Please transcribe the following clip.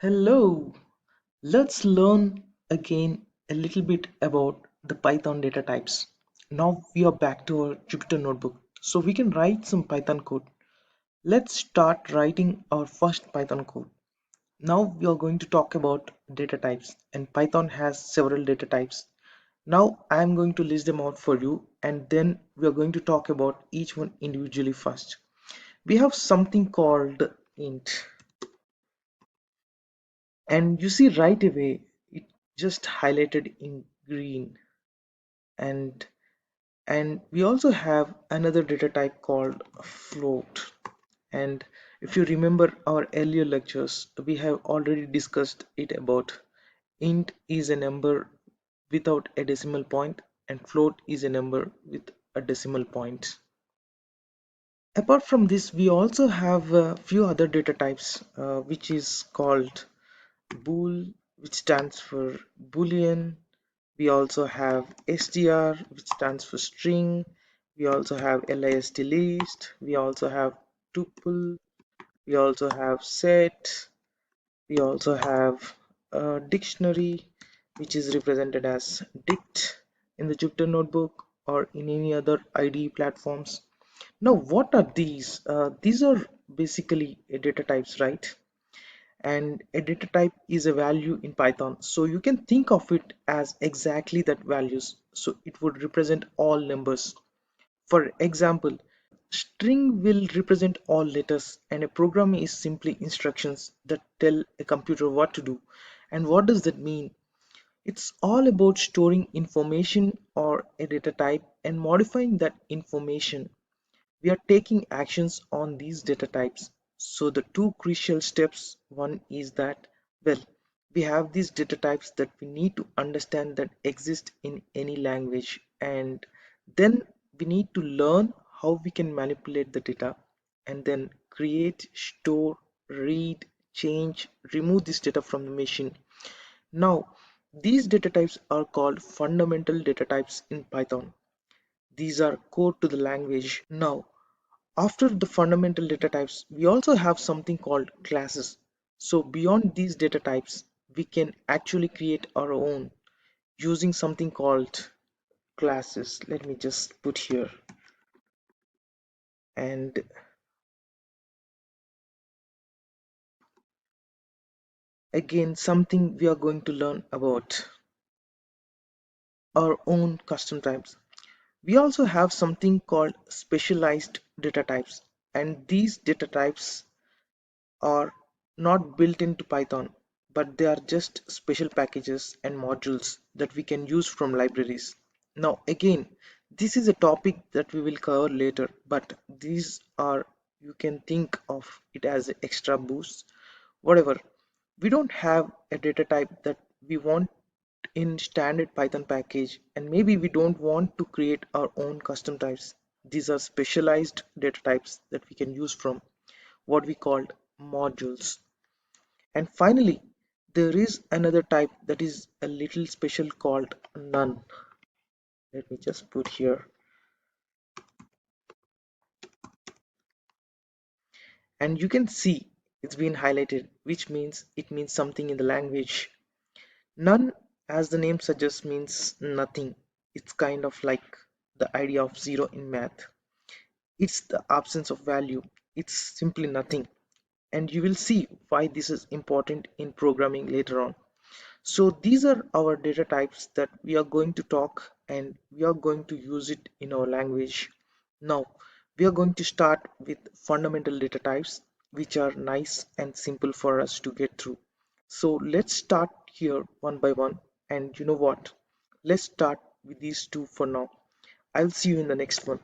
Hello, let's learn again a little bit about the Python data types. Now we are back to our Jupyter notebook, so we can write some Python code. Let's start writing our first Python code. Now we are going to talk about data types, and Python has several data types. Now I am going to list them out for you, and then we are going to talk about each one individually first. We have something called int, and you see right away it just highlighted in green, and we also have another data type called float. And if you remember our earlier lectures, we have already discussed it about int is a number without a decimal point and float is a number with a decimal point. Apart from this, we also have a few other data types, which is called bool, which stands for boolean. We also have str, which stands for string. We also have list list. We also have tuple. We also have set. We also have a dictionary, which is represented as dict in the Jupyter notebook or in any other IDE platforms. Now, what are these? These are basically data types, right? And a data type is a value in Python, so you can think of it as exactly that values, so it would represent all numbers. For example, string will represent all letters, and a program is simply instructions that tell a computer what to do. And what does that mean? It's all about storing information or a data type and modifying that information. We are taking actions on these data types. So the two crucial steps, one is that, well, we have these data types that we need to understand that exist in any language, and then we need to learn how we can manipulate the data and then create, store, read, change, remove this data from the machine. Now, these data types are called fundamental data types in Python. These are core to the language. Now, after the fundamental data types, we also have something called classes. So beyond these data types, we can actually create our own using something called classes. Let me just put here. And again, something we are going to learn about our own custom types. We also have something called specialized data types. And these data types are not built into Python, but they are just special packages and modules that we can use from libraries. Now, again, this is a topic that we will cover later, but these are, you can think of it as extra boosts. Whatever, we don't have a data type that we want in standard Python package, and maybe we don't want to create our own custom types. These are specialized data types that we can use from what we called modules. And finally, there is another type that is a little special called none. Let me just put here. And you can see it's been highlighted, which means it means something in the language. None, as the name suggests, means nothing. It's kind of like the idea of zero in math. It's the absence of value. It's simply nothing. And you will see why this is important in programming later on. So these are our data types that we are going to talk, and we are going to use it in our language. Now, we are going to start with fundamental data types, which are nice and simple for us to get through. So let's start here one by one. And you know what? Let's start with these two for now. I'll see you in the next one.